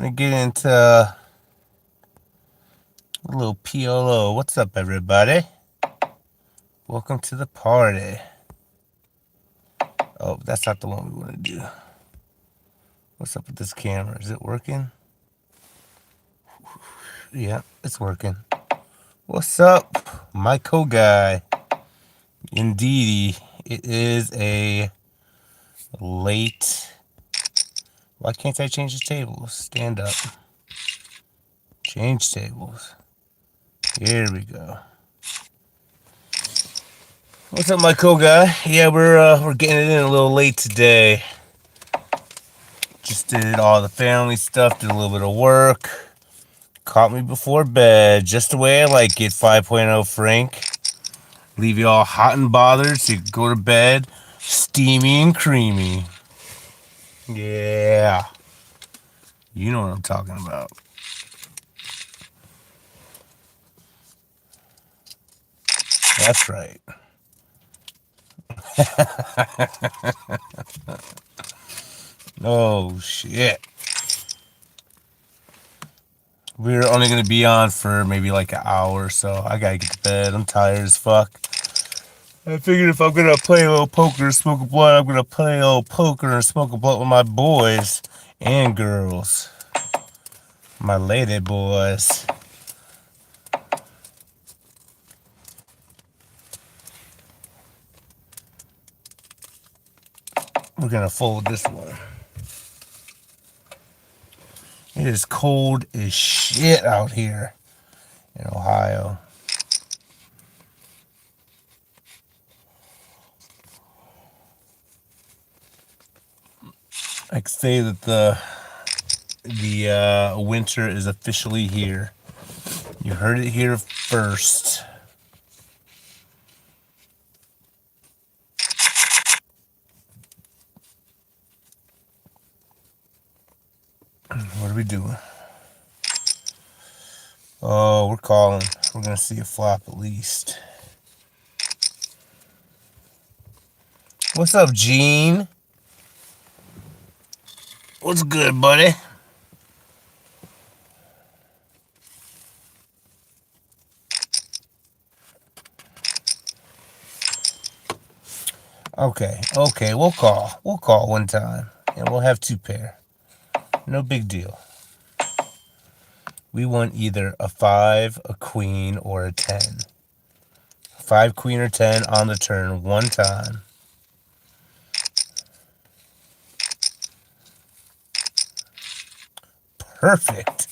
gonna get into a little PLO. What's up, everybody? Welcome to the party. Oh, that's not the one we want to do. What's up with this camera? Is it working? Yeah, it's working. What's up, my co-guy? Indeedy, it is a late... Why can't I change the tables? Stand up. Change tables. Here we go. What's up, my co-guy? Yeah, we're getting it in a little late today. Just did all the family stuff, did a little bit of work. Caught me before bed, just the way I like it, 5.0 Frank. Leave you all hot and bothered so you can go to bed steamy and creamy. Yeah. You know what I'm talking about. That's right. Oh, shit. We're only going to be on for maybe like an hour or so. I got to get to bed. I'm tired as fuck. I figured if I'm going to play a little poker and smoke a blunt, I'm going to play a little poker and smoke a blunt with my boys and girls. My lady boys. We're going to fold this one. It is cold as shit out here in Ohio. I can say that the winter is officially here. You heard it here first. What are we doing? Oh, we're calling. We're going to see a flop at least. What's up, Gene? What's good, buddy? Okay, we'll call. We'll call one time. And we'll have two pair. No big deal. We want either a 5, a queen, or a 10. 5, queen, or 10 on the turn one time. Perfect.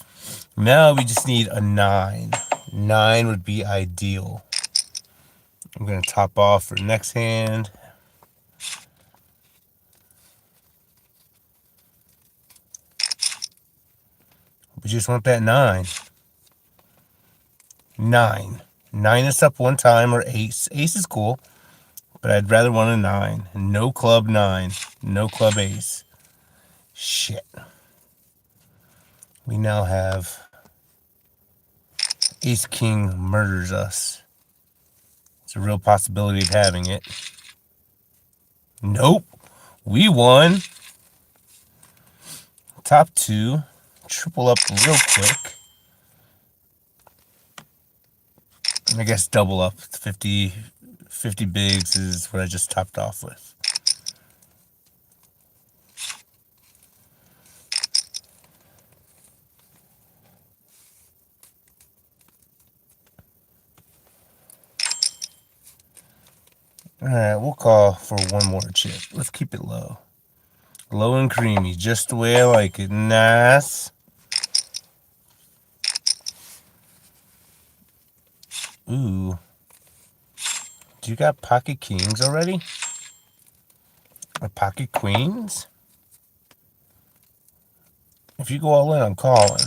Now we just need a 9. 9 would be ideal. I'm going to top off for next hand. We just want that 9. 9. 9 is up one time, or ace. Ace is cool, but I'd rather want a 9. No club 9. No club ace. Shit. We now have ace king murders us. It's a real possibility of having it. Nope. We won. Top 2. Triple up real quick. And I guess double up. 50 bigs is what I just topped off with. Alright, we'll call for one more chip. Let's keep it low. Low and creamy, just the way I like it. Nice. Ooh. Do you got pocket kings already? Or pocket queens? If you go all in, I'm calling.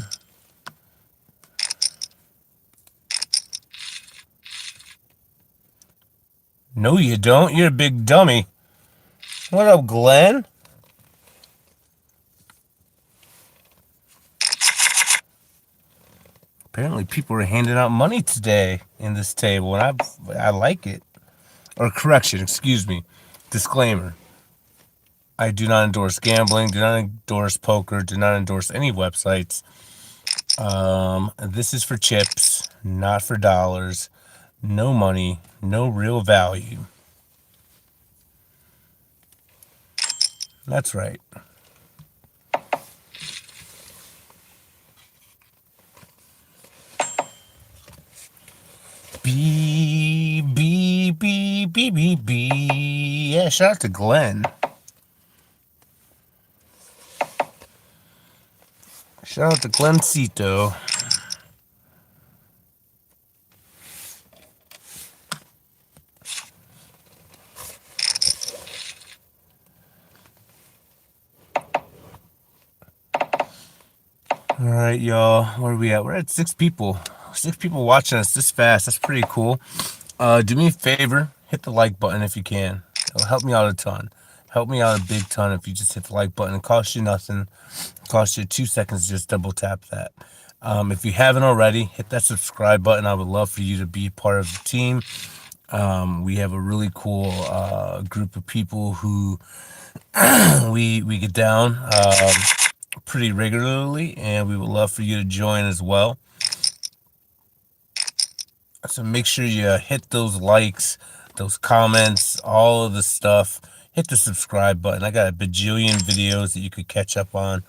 No, you don't. You're a big dummy. What up, Glenn? Apparently, people are handing out money today in this table, and I like it. Or correction, excuse me. Disclaimer. I do not endorse gambling, do not endorse poker, do not endorse any websites. This is for chips, not for dollars. No money, no real value. That's right. B, B, B, B, B, B. Yeah, shout out to Glenn. Shout out to Glencito. All right, y'all. Where are we at? We're at 6 people. 6 people watching us this fast. That's pretty cool. Do me a favor. Hit the like button if you can. It'll help me out a ton. Help me out a big ton if you just hit the like button. It costs you nothing. It costs you 2 seconds to just double tap that. If you haven't already, hit that subscribe button. I would love for you to be part of the team. We have a really cool group of people who we get down pretty regularly, and we would love for you to join as well. So make sure you hit those likes, those comments, all of the stuff. Hit the subscribe button. I got a bajillion videos that you could catch up on.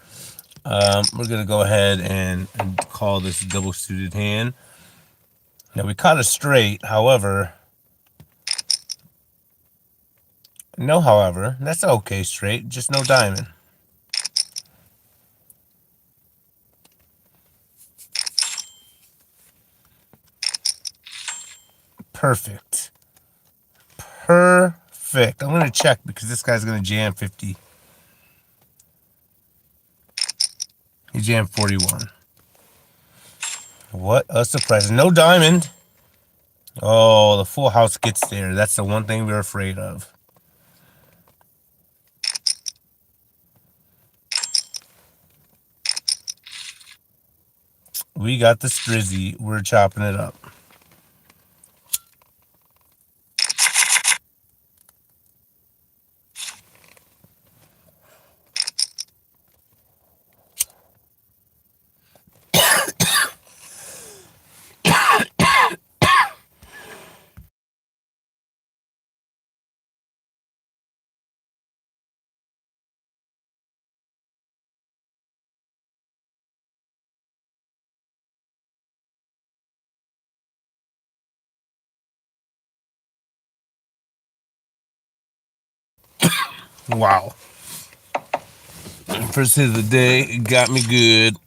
We're going to go ahead and call this double suited hand. Now, we caught a straight, however, that's okay straight, just no diamond. Perfect. Perfect. I'm going to check because this guy's going to jam 50. He jammed 41. What a surprise. No diamond. Oh, the full house gets there. That's the one thing we're afraid of. We got the strizzy. We're chopping it up. Wow. First hit of the day got me good.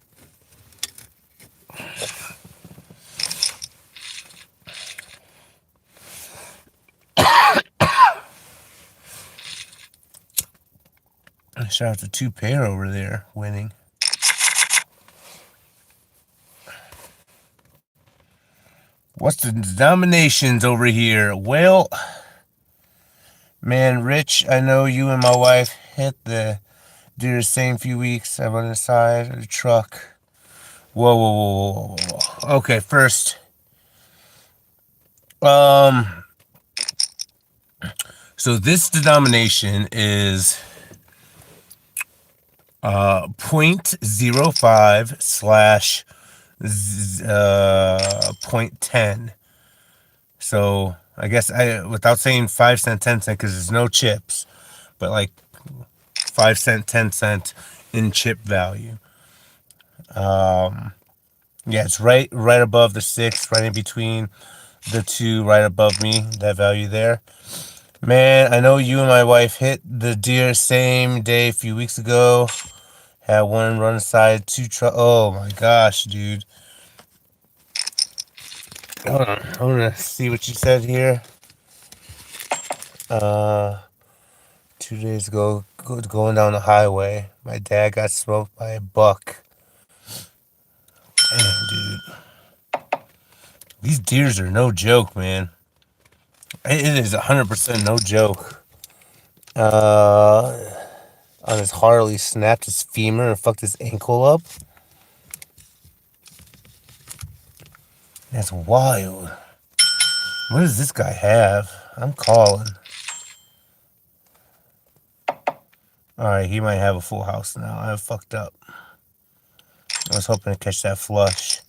Shout out to 2 pair over there winning. What's the denominations over here? Well, man, Rich, I know you and my wife hit the deer the same few weeks. I run inside of the truck. Whoa, whoa, whoa, whoa, whoa, whoa. Okay, first. So this denomination is 0.05 slash 0.10. So I guess without saying 5 cent, 10 cent, because there's no chips, but like 5 cent, 10 cent in chip value. Yeah, it's right above the 6, right in between the 2, right above me, that value there. Man, I know you and my wife hit the deer same day a few weeks ago. Had one run aside, 2 truck. Oh my gosh, dude. Hold on, I'm gonna see what you said here. 2 days ago, going down the highway, my dad got smoked by a buck. Damn, dude. These deers are no joke, man. It is 100% no joke. On his Harley, snapped his femur and fucked his ankle up. That's wild. What does this guy have? I'm calling. Alright, he might have a full house now. I fucked up. I was hoping to catch that flush.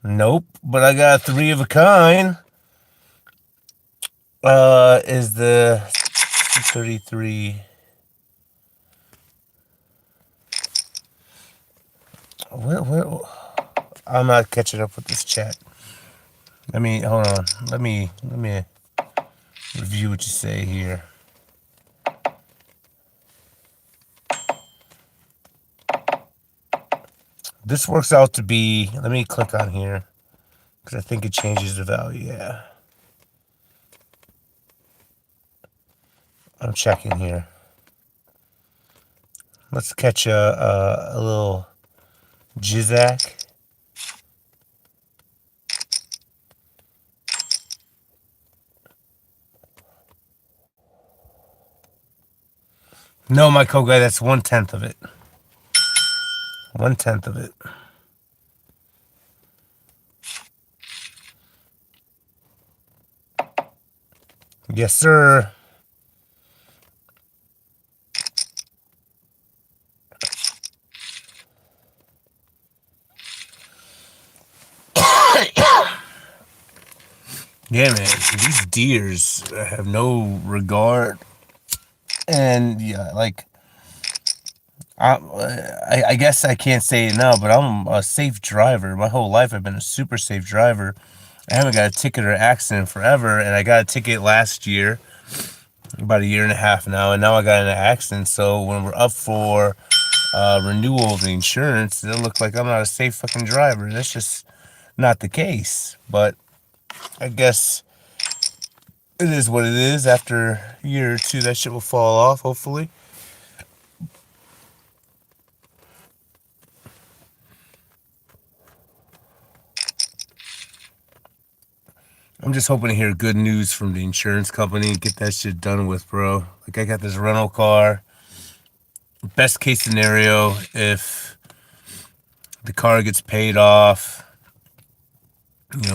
Nope, but I got a 3 of a kind. Is the 33. Where, I'm not catching up with this chat. Hold on. Let me review what you say here. This works out to be, let me click on here, because I think it changes the value. Yeah. I'm checking here. Let's catch a little Jizak. No, my co-guy, that's 1/10 of it. 1/10 of it. Yes, sir. Yeah, man. These deers have no regard. And, yeah, like, I guess I can't say it now, but I'm a safe driver. My whole life I've been a super safe driver. I haven't got a ticket or accident forever, and I got a ticket last year, about a year and a half now, and now I got in an accident. So when we're up for renewal of the insurance, it'll look like I'm not a safe fucking driver. That's just not the case. But I guess it is what it is. After a year or two, that shit will fall off, hopefully. I'm just hoping to hear good news from the insurance company and get that shit done with, bro. Like, I got this rental car. Best case scenario, if the car gets paid off,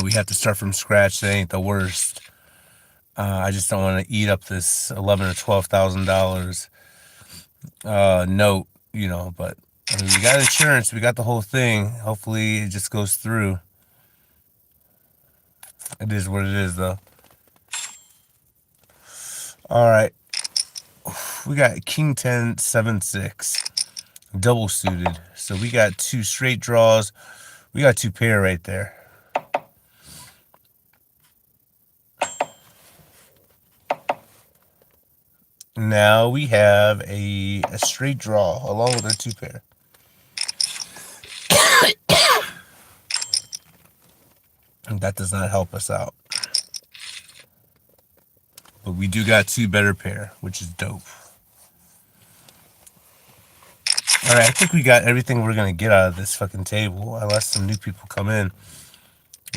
we have to start from scratch. That ain't the worst. I just don't want to eat up this $11,000 or $12,000 note, But we got insurance. We got the whole thing. Hopefully, it just goes through. It is what it is, though. All right. We got King 10, 7, 6. Double suited. So we got 2 straight draws. We got 2 pair right there. Now we have a straight draw along with our 2 pair. And that does not help us out. But we do got 2 better pair, which is dope. Alright, I think we got everything we're going to get out of this fucking table, unless some new people come in.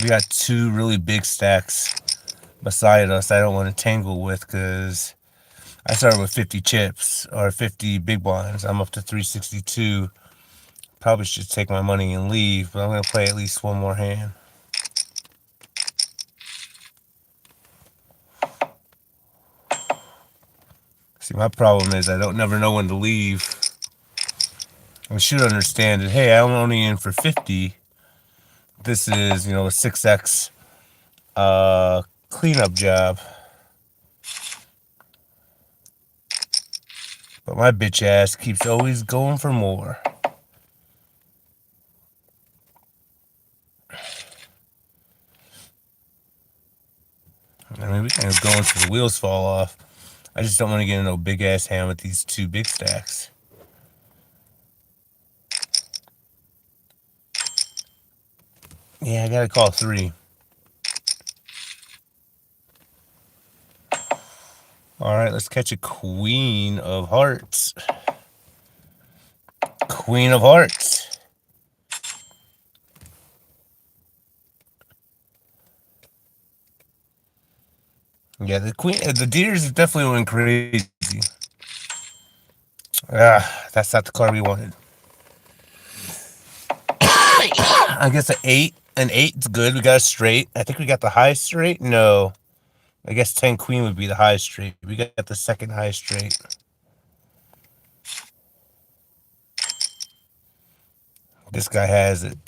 We got 2 really big stacks beside us I don't want to tangle with, because I started with 50 chips, or 50 big blinds. I'm up to 362. Probably should take my money and leave, but I'm going to play at least one more hand. See, my problem is I don't never know when to leave. I should understand that, hey, I'm only in for 50. This is, a 6x cleanup job. But my bitch ass keeps always going for more. We can go until the wheels fall off. I just don't want to get in no big ass hand with these 2 big stacks. Yeah, I gotta call 3. Alright, let's catch a Queen of Hearts. Queen of Hearts. Yeah, the deers have definitely went crazy. That's not the card we wanted. I guess an 8 is good. We got a straight. I think we got the high straight. No. I guess 10 queen would be the highest straight. We got the second highest straight. This guy has it.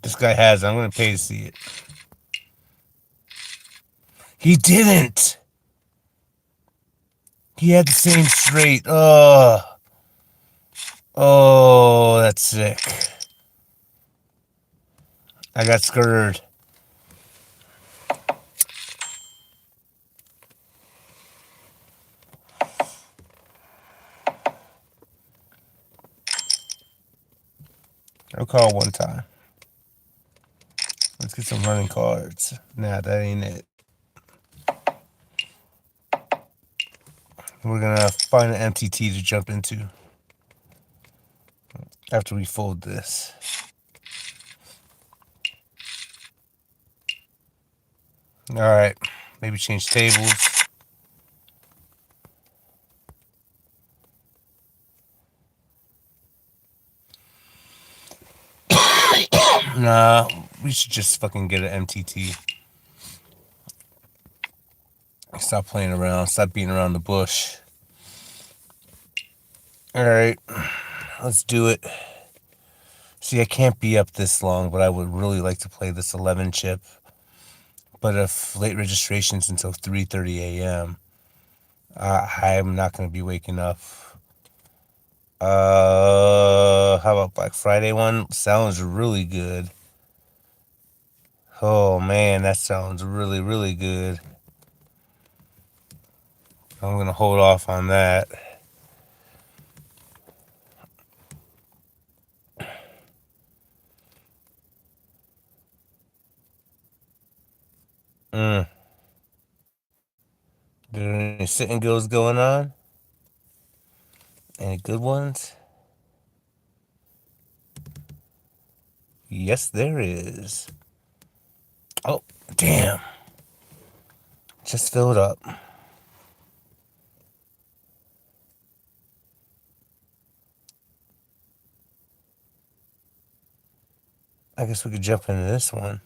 This guy has it. I'm going to pay to see it. He didn't. He had the same straight. Oh, that's sick. I got screwed. I'll call one time. Let's get some running cards. Nah, that ain't it. We're gonna find an MTT to jump into after we fold this. Alright, maybe change tables. Nah, we should just fucking get an MTT. Stop playing around. Stop beating around the bush. Alright, let's do it. See, I can't be up this long, but I would really like to play this 11 chip. But if late registration's until 3:30 a.m., I'm not going to be waking up. How about Black Friday one? Sounds really good. Oh man, that sounds really, really good. I'm gonna hold off on that. There any sitting goes going on? Any good ones? Yes, there is. Oh, damn. Just filled up. I guess we could jump into this one.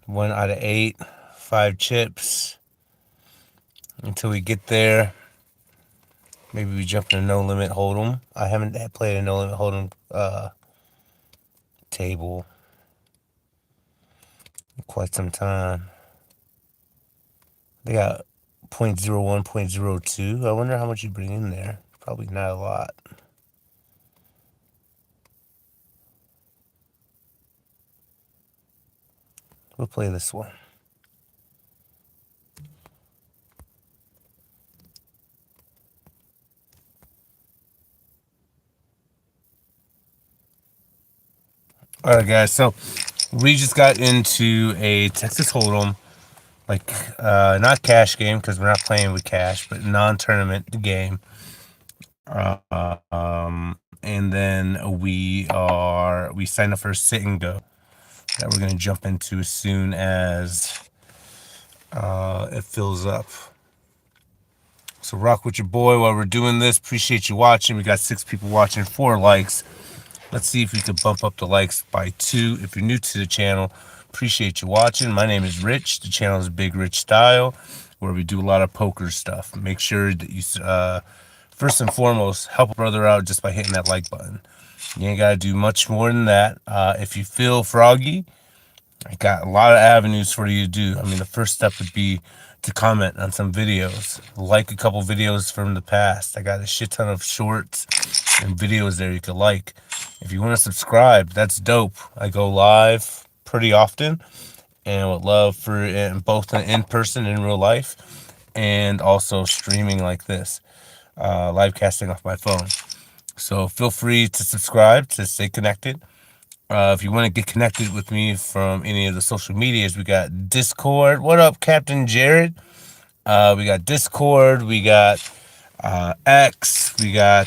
1 out of 8, 5 chips. Until we get there, maybe we jump into No Limit Hold'em. I haven't played a No Limit Hold'em table in quite some time. They got 0.01, 0.02. I wonder how much you bring in there. Probably not a lot. We'll play this one. All right, guys. So we just got into a Texas Hold'em, like not cash game because we're not playing with cash, but non-tournament game. And then we signed up for a sit and go that we're gonna jump into as soon as it fills up. So rock with your boy while we're doing this. Appreciate you watching. We got 6 people watching, 4 likes. Let's see if we can bump up the likes by 2. If you're new to the channel, appreciate you watching. My name is Rich. The channel is Big Rich Style, where we do a lot of poker stuff. Make sure that you, first and foremost, help a brother out just by hitting that like button. You ain't got to do much more than that. If you feel froggy, I got a lot of avenues for you to do. I mean, the first step would be to comment on some videos, like a couple videos from the past. I got a shit ton of shorts and videos there you could like. If you want to subscribe, that's dope. I go live pretty often and would love for both in person in real life and also streaming like this, live casting off my phone. So feel free to subscribe to stay connected. If you want to get connected with me from any of the social medias, we got Discord. What up, Captain Jared? We got Discord. We got X. We got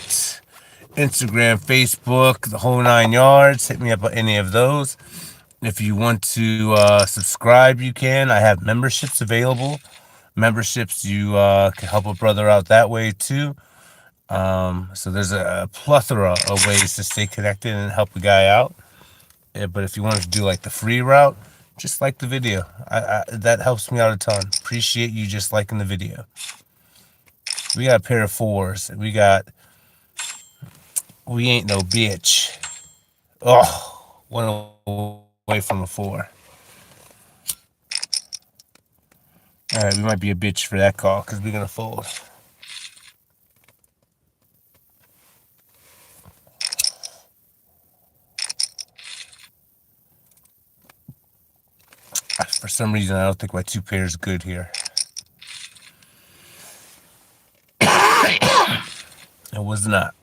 Instagram, Facebook, the whole 9 yards. Hit me up on any of those. If you want to subscribe, you can. I have memberships available. Memberships, you can help a brother out that way too. So there's a plethora of ways to stay connected and help a guy out. But if you want to do like the free route, just like the video. That helps me out a ton. Appreciate you just liking the video. We got a pair of 4s. We ain't no bitch. Oh, one away from a 4. All right, we might be a bitch for that call because we're gonna fold. For some reason, I don't think my 2 pair is good here. It was not.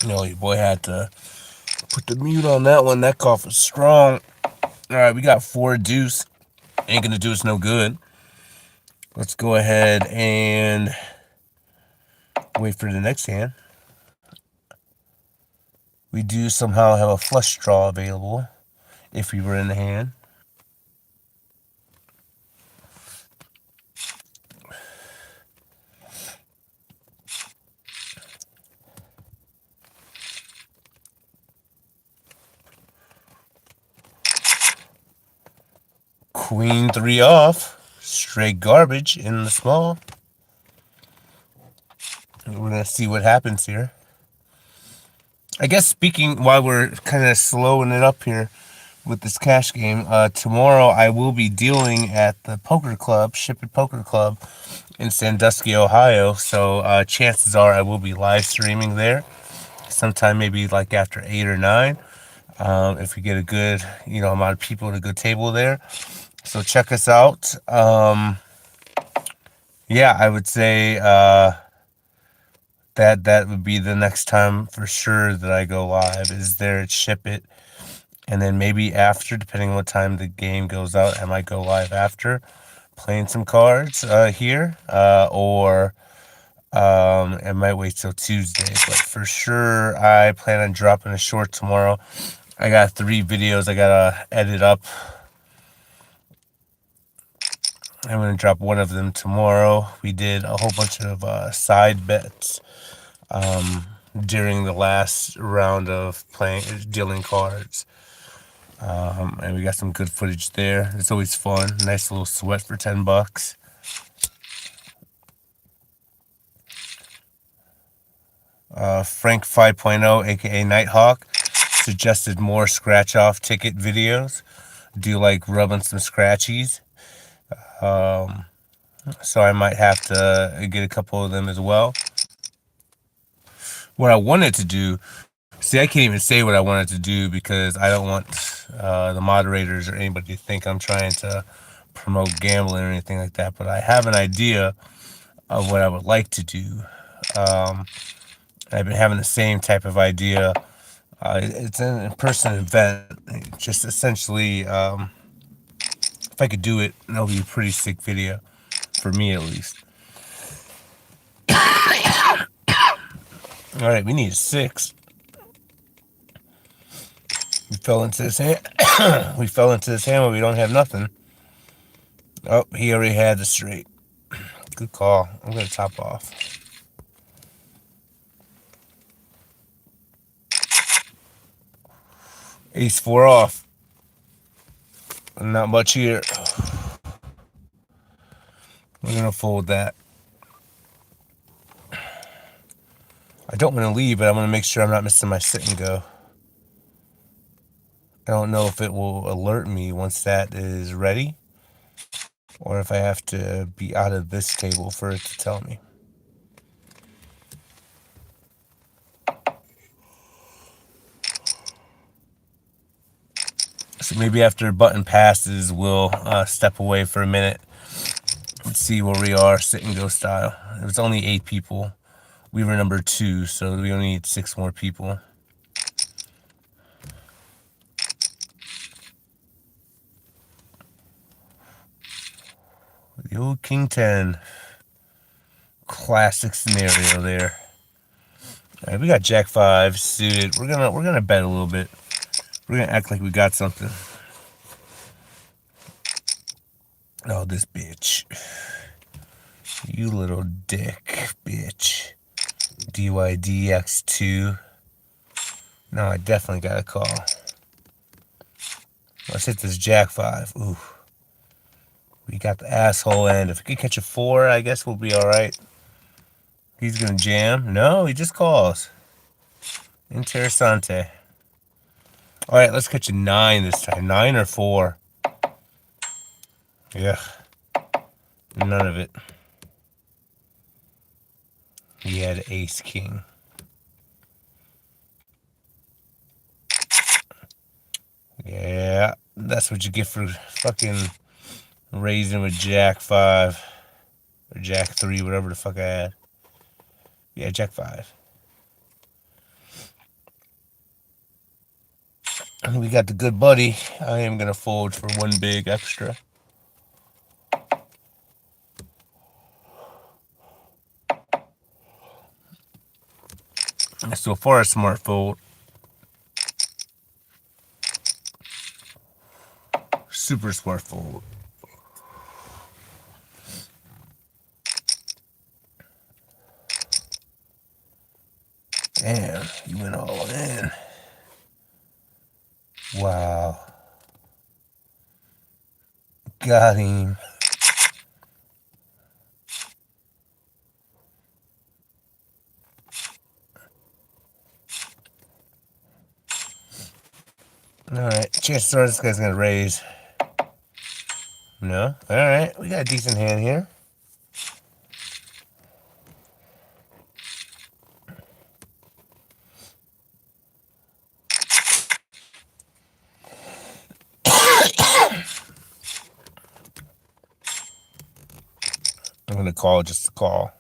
You know, your boy had to put the mute on that one. That cough is strong. All right, we got 4 deuce. Ain't gonna do us no good. Let's go ahead and wait for the next hand. We do somehow have a flush draw available if we were in the hand. Queen 3 off. Straight garbage in the small. We're going to see what happens here. I guess speaking while we're kind of slowing it up here with this cash game, tomorrow I will be dealing at the poker club, Ship It Poker Club in Sandusky, Ohio. So chances are I will be live streaming there sometime maybe like after 8 or 9. If we get a good, amount of people at a good table there. So check us out. Yeah, I would say that would be the next time for sure that I go live is there at Ship It. And then maybe after, depending on what time the game goes out, I might go live after playing some cards here. Or I might wait till Tuesday. But for sure, I plan on dropping a short tomorrow. I got 3 videos I gotta edit up. I'm going to drop one of them tomorrow. We did a whole bunch of side bets during the last round of dealing cards. And we got some good footage there. It's always fun. Nice little sweat for $10. Frank 5.0, aka Nighthawk, suggested more scratch off ticket videos. Do you like rubbing some scratchies? So I might have to get a couple of them as well. What I wanted to do, see, I can't even say what I wanted to do because I don't want the moderators or anybody to think I'm trying to promote gambling or anything like that. But I have an idea of what I would like to do. I've been having the same type of idea. It's an in-person event. Just essentially, if I could do it, that'll be a pretty sick video, for me at least. All right, we need a 6. We fell into this hand. We fell into this hand where we don't have nothing. Oh, he already had the straight. Good call. I'm going to top off. Ace 4 off. Not much here. We're going to fold that. I don't want to leave, but I'm going to make sure I'm not missing my sit and go. I don't know if it will alert me once that is ready, or if I have to be out of this table for it to tell me. So maybe after button passes, we'll step away for a minute. Let's see where we are, sit and go style. It was only 8 people. We were number 2, so we only need 6 more people. The old King 10. Classic scenario there. Alright, we got Jack 5 suited. We're gonna bet a little bit. We're gonna act like we got something. Oh, this bitch. You little dick, bitch. DYDX2. No, I definitely got a call. Let's hit this Jack 5. Ooh. We got the asshole end. If we could catch a 4, I guess we'll be alright. He's gonna jam. No, he just calls. Interessante. Alright, let's catch a 9 this time. 9 or 4. Yeah. None of it. He had ace king. Yeah, that's what you get for fucking raising with Jack 5. Or Jack 3, whatever the fuck I had. Yeah, Jack 5. And we got the good buddy. I am going to fold for 1 big extra. So far, a smart fold. Super smart fold. Damn, you went all in. Wow. Got him. Alright, chances are this guy's gonna raise. No? Alright, we got a decent hand here. I'm gonna call just to call.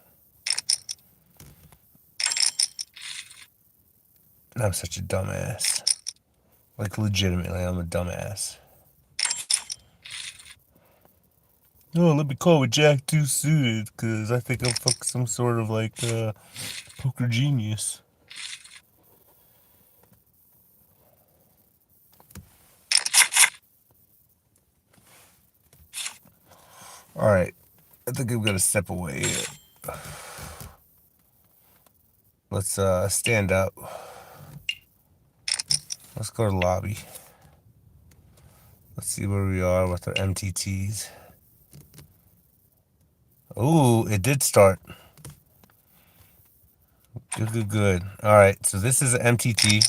I'm such a dumbass. Like, legitimately, I'm a dumbass. No, let me call with Jack 2 suited, because I think I'm fucking some sort of, like, poker genius. Alright, I think I'm gonna step away here. Let's, stand up. Let's go to the lobby. Let's see where we are with our MTTs. Ooh, it did start. Good, good, good. Alright, so this is an MTT.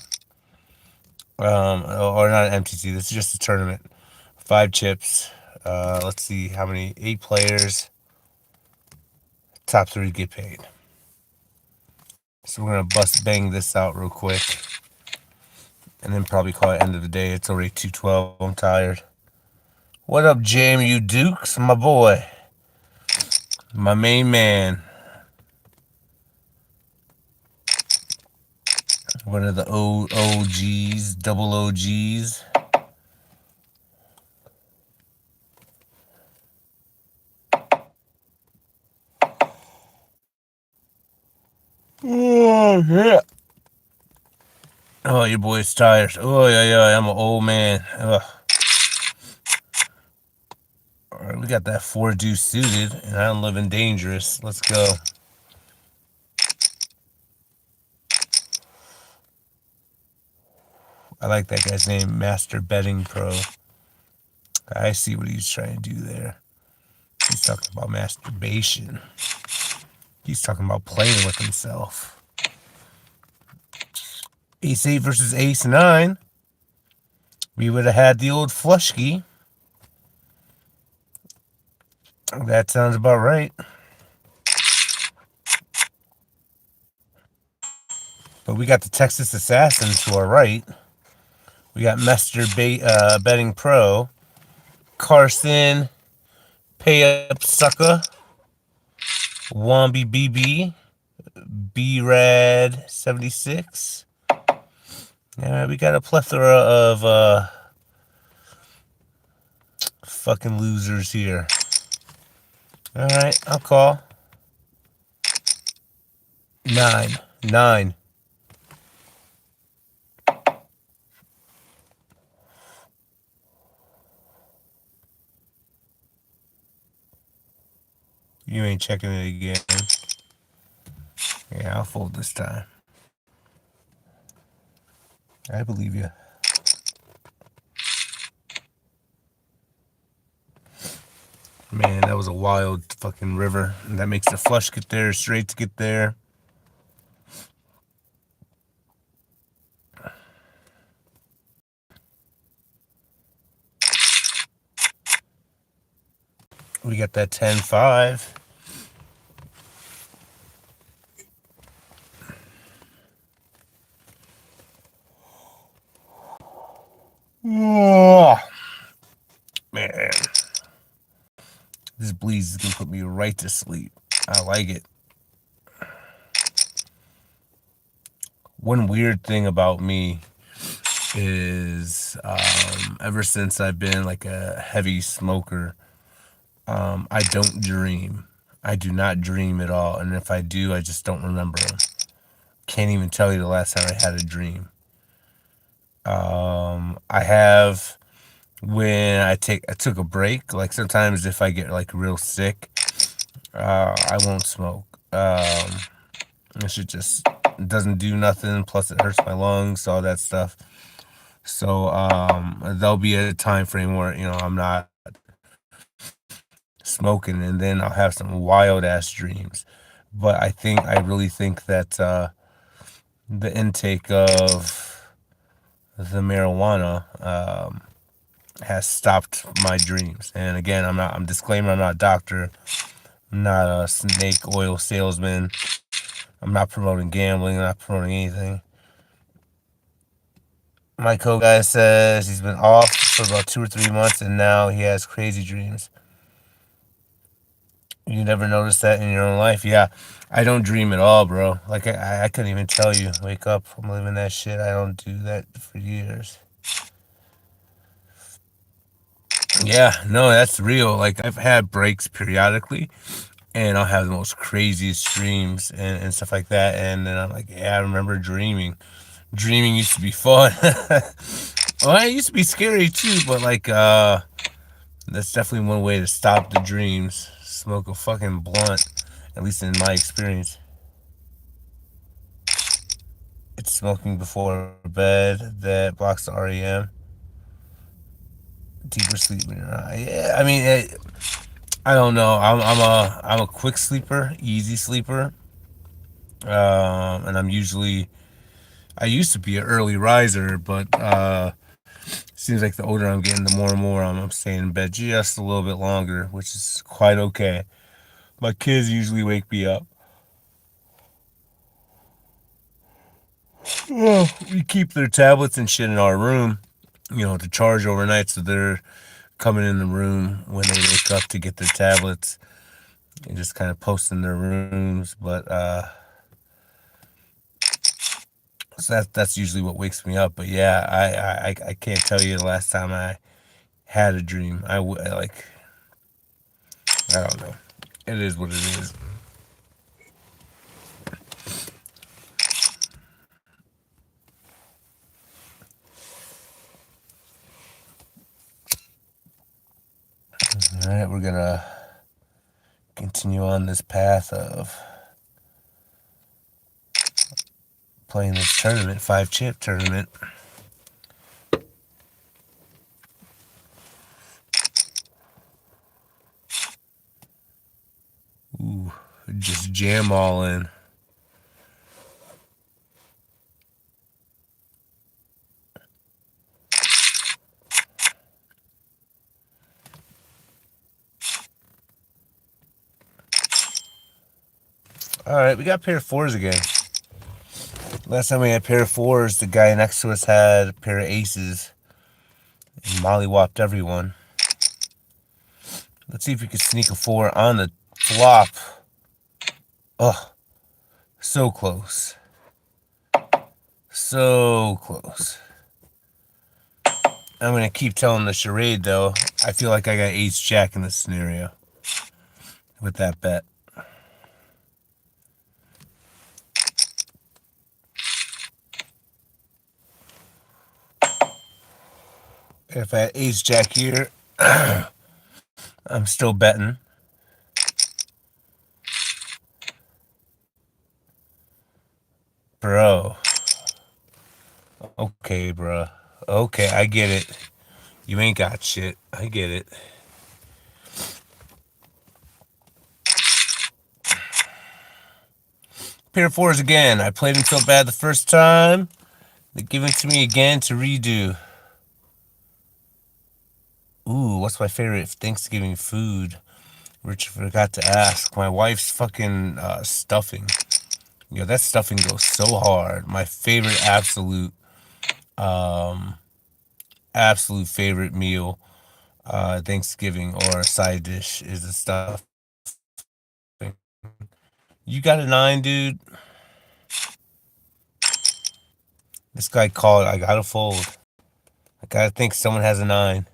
Or not an MTT, this is just a tournament. 5 chips. Let's see how many. 8 players. Top 3 get paid. So we're going to bang this out real quick. And then probably call it end of the day. It's already 2:12. I'm tired. What up, JMU Dukes? My boy. My main man. One of the OGs, double OGs. Oh, yeah. Oh, your boy's tired. Oh, yeah, I'm an old man. Ugh. All right, we got that 4 deuce suited, and I'm living dangerous. Let's go. I like that guy's name, Master Betting Pro. I see what he's trying to do there. He's talking about masturbation. He's talking about playing with himself. Ace 8 versus Ace 9. We would have had the old flushkey. That sounds about right. But we got the Texas Assassin to our right. We got Master Betting Pro. Carson, Pay Up Sucker. Wombi BB. B-Rad 76. Yeah, we got a plethora of fucking losers here. All right, I'll call. 9. 9. You ain't checking it again. Yeah, I'll fold this time. I believe you. Man, that was a wild fucking river. And that makes the flush get there, straights get there. We got that 10-5. Oh, man. This bleeds is going to put me right to sleep. I like it. One weird thing about me is ever since I've been like a heavy smoker, I don't dream. I do not dream at all. And if I do, I just don't remember them. Can't even tell you the last time I had a dream. I have when I took a break. Like sometimes if I get like real sick, I won't smoke. It should just doesn't do nothing. Plus it hurts my lungs, all that stuff. So there'll be a time frame where I'm not smoking, and then I'll have some wild ass dreams. But I really think that the intake of the marijuana has stopped my dreams. And again, I'm disclaimer, I'm not a doctor, I'm not a snake oil salesman, I'm not promoting gambling, I'm not promoting anything. My co-guy says he's been off for about 2 or 3 months and now he has crazy dreams. You never noticed that in your own life? Yeah, I don't dream at all, bro. Like I couldn't even tell you. Wake up, I'm living that shit. I don't do that for years. Yeah, no, that's real. Like I've had breaks periodically, and I'll have the most craziest dreams and stuff like that. And then I'm like, yeah, I remember dreaming. Dreaming used to be fun. Well, it used to be scary too, but like, that's definitely one way to stop the dreams. Smoke a fucking blunt, at least in my experience. It's smoking before bed that blocks the REM. Deeper sleep when you're not. Yeah, I mean, I don't know. I'm a quick sleeper, easy sleeper, and I used to be an early riser, but seems like the older I'm getting, the more and more I'm staying in bed just a little bit longer, which is quite okay. My kids usually wake me up. Well, we keep their tablets and shit in our room, to charge overnight, so they're coming in the room when they wake up to get their tablets and just kind of post in their rooms. But so that's usually what wakes me up. But yeah, I can't tell you the last time I had a dream. I don't know. It is what it is. All right, we're gonna continue on this path of playing this tournament, 5-chip tournament. Ooh, just jam all in. All right, we got pair of fours again. Last time we had pair of fours, the guy next to us had a pair of aces and mollywopped everyone. Let's see if we can sneak a four on the flop. Oh, so close. So close. I'm going to keep telling the charade, though. I feel like I got ace jack in this scenario. with that bet. If I had ace jack here, I'm still betting. Bro. Okay, bro. Okay, I get it. You ain't got shit. I get it. Pair of fours again. I played him so bad the first time. They give it to me again to redo. Ooh, what's my favorite Thanksgiving food? Richard forgot to ask. My wife's fucking stuffing. Yo, that stuffing goes so hard. My favorite absolute favorite meal, Thanksgiving or a side dish is the stuffing. You got a nine, dude? This guy called. I gotta fold. I gotta think someone has a nine.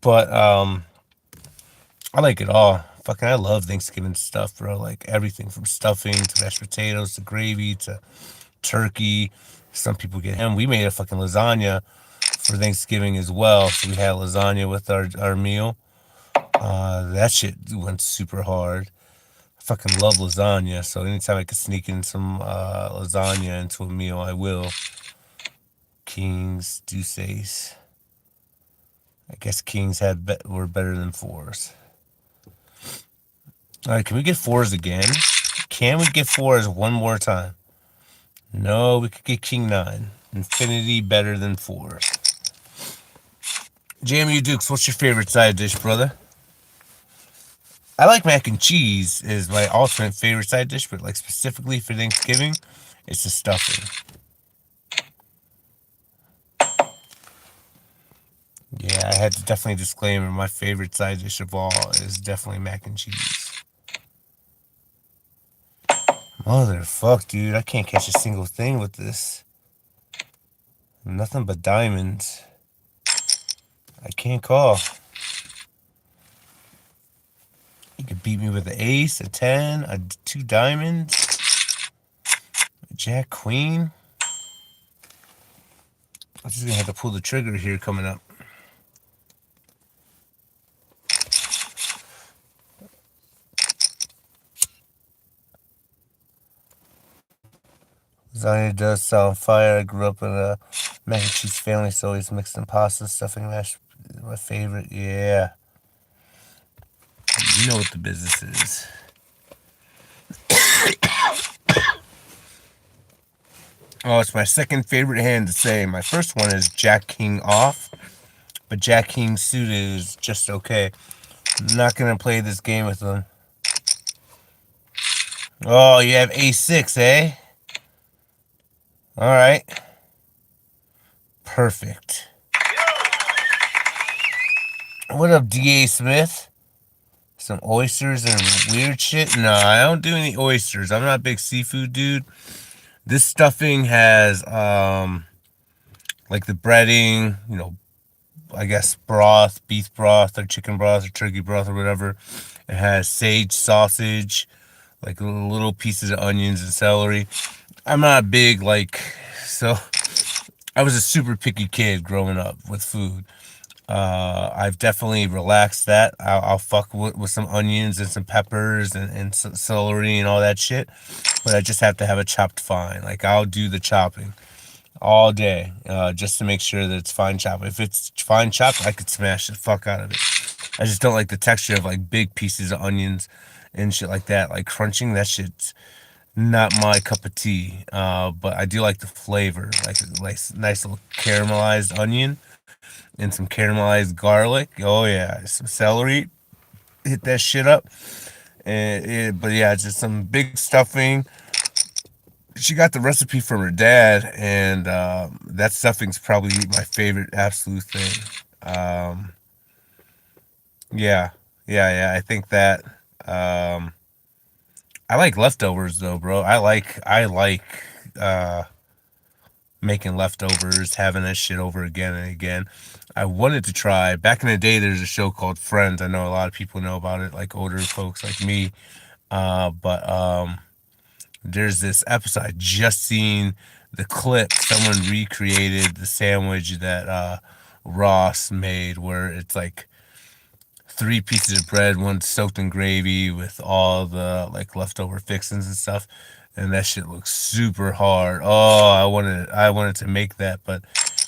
But I like it all. Fucking, I love Thanksgiving stuff, bro. Like everything from stuffing to mashed potatoes to gravy to turkey. Some people get ham. We made a fucking lasagna for Thanksgiving as well. So we had lasagna with our meal. That shit went super hard. I fucking love lasagna. So anytime I could sneak in some lasagna into a meal, I will. Kings, deuces. I guess kings were better than fours. All right, can we get fours again? Can we get fours one more time? No, we could get king nine. Infinity better than fours. JMU Dukes, what's your favorite side dish, brother? I like mac and cheese is my ultimate favorite side dish, but like specifically for Thanksgiving, it's the stuffing. Yeah, I had to definitely disclaimer my favorite side dish of all is definitely mac and cheese. Motherfuck, dude, I can't catch a single thing with this. Nothing but diamonds. I can't call. You could beat me with an ace, a 10, two diamonds, a jack queen. I'm just gonna have to pull the trigger here coming up. Lasagna does sound fire. I grew up in a mac and cheese family, so always mixed in pasta, stuffing, mash. My favorite, yeah. You know what the business is. Oh, it's my second favorite hand to say. My first one is Jack King off, but Jack King suited is just okay. I'm not gonna play this game with them. Oh, you have A6, eh? Alright. Perfect. What up, D.A. Smith? Some oysters and weird shit? No, I don't do any oysters. I'm not a big seafood dude. This stuffing has, like the breading, I guess broth, beef broth, or chicken broth, or turkey broth, or whatever. It has sage sausage, like little pieces of onions and celery. I'm not big, so I was a super picky kid growing up with food. I've definitely relaxed that. I'll fuck with some onions and some peppers and celery and all that shit, but I just have to have it chopped fine. Like I'll do the chopping all day, just to make sure that it's fine chopped. If it's fine chopped, I could smash the fuck out of it. I just don't like the texture of like big pieces of onions and shit like that. Like crunching, that shit's not my cup of tea. But I do like the flavor, like nice little caramelized onion and some caramelized garlic. Oh yeah, some celery. Hit that shit up. But yeah, just some big stuffing. She got the recipe from her dad, and that stuffing's probably my favorite absolute thing. Um, yeah, yeah. I think that. Um, I like leftovers though, bro. I like making leftovers, having that shit over again and again. I wanted to try. Back in the day, there's a show called Friends. I know a lot of people know about it, like older folks like me. But there's this episode. I just seen the clip. Someone recreated the sandwich that Ross made, where it's like three pieces of bread, one soaked in gravy with all the like leftover fixings and stuff. And that shit looks super hard. Oh, I wanted to make that, but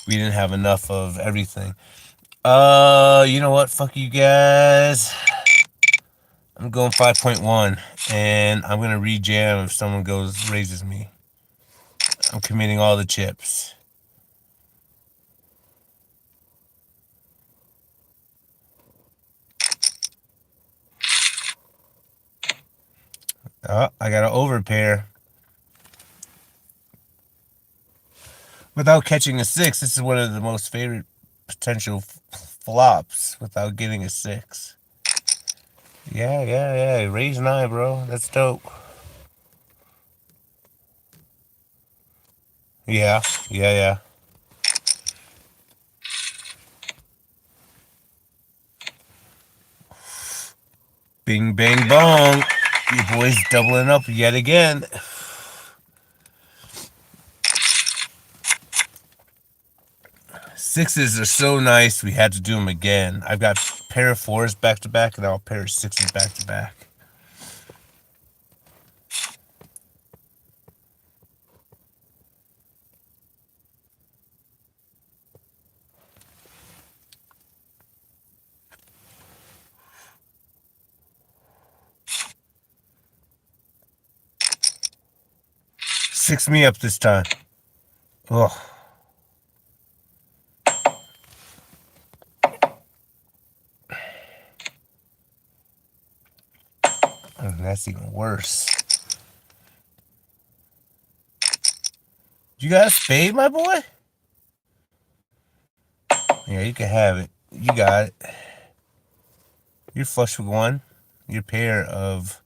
we didn't have enough of everything. You know what? Fuck you guys. I'm going 5.1, and I'm gonna rejam if someone goes raises me. I'm committing all the chips. Oh, I got an overpair. Without catching a six, this is one of the most favorite potential flops without getting a six. Yeah. Raise 9, bro. That's dope. Yeah. Bing, bang, bong. Your boy's doubling up yet again. Sixes are so nice, we had to do them again. I've got pair of fours back to back, and now a pair of sixes back to back. Six me up this time. Oh. That's even worse. You got a spade, my boy? Yeah, you can have it. You got it. You're flush with one. Your pair of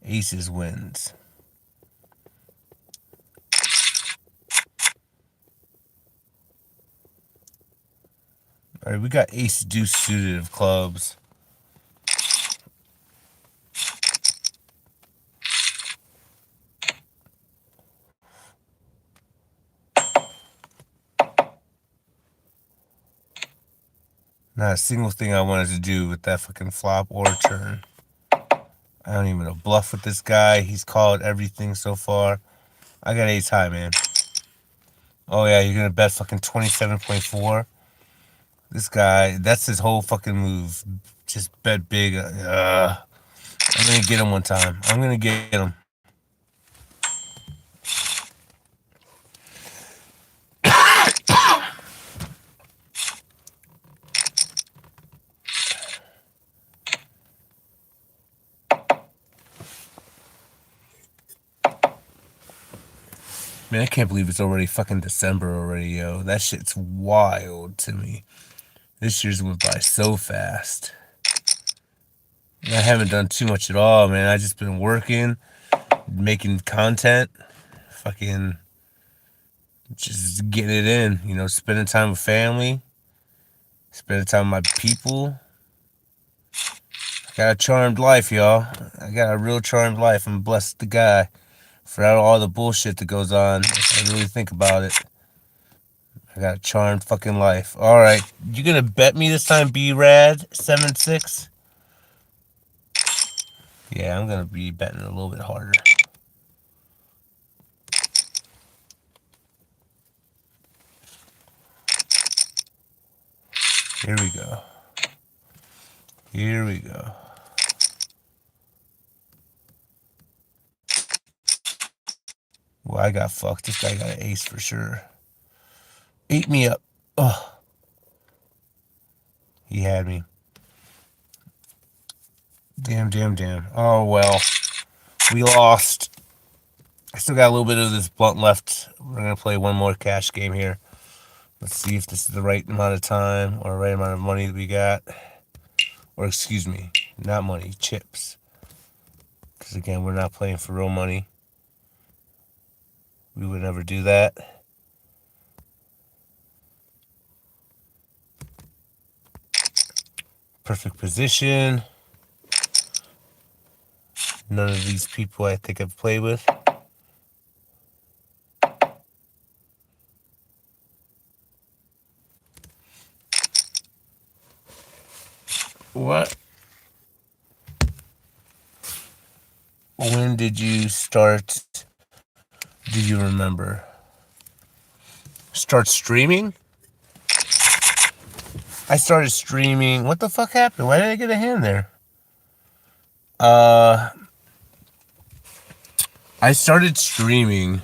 aces wins. All right, we got ace deuce suited of clubs. Not a single thing I wanted to do with that fucking flop or turn. I don't even know bluff with this guy. He's called everything so far. I got ace high, man. Oh yeah, you're gonna bet fucking 27.4. This guy, that's his whole fucking move. Just bet big. I'm gonna get him one time. I'm gonna get him. Man, I can't believe it's already fucking December already, yo. That shit's wild to me. This year's went by so fast. I haven't done too much at all, man. I just been working, making content, fucking just getting it in, you know, spending time with family, spending time with my people. I got a charmed life, y'all. I got a real charmed life. I'm blessed the guy for all the bullshit that goes on. If I really think about it. I got a charmed fucking life. All right, you gonna bet me this time, B-Rad 7-6? Yeah, I'm gonna be betting a little bit harder. Here we go. Here we go. Well, I got fucked. This guy got an ace for sure. Ate me up. Oh, he had me. Damn. Oh, well. We lost. I still got a little bit of this blunt left. We're going to play one more cash game here. Let's see if this is the right amount of time or the right amount of money that we got. Or excuse me, not money, chips. Because again, we're not playing for real money. We would never do that. perfect position. None of these people I think I've played with. What? When did you start? Do you remember? Start streaming? I started streaming. What the fuck happened? Why did I get a hand there? I started streaming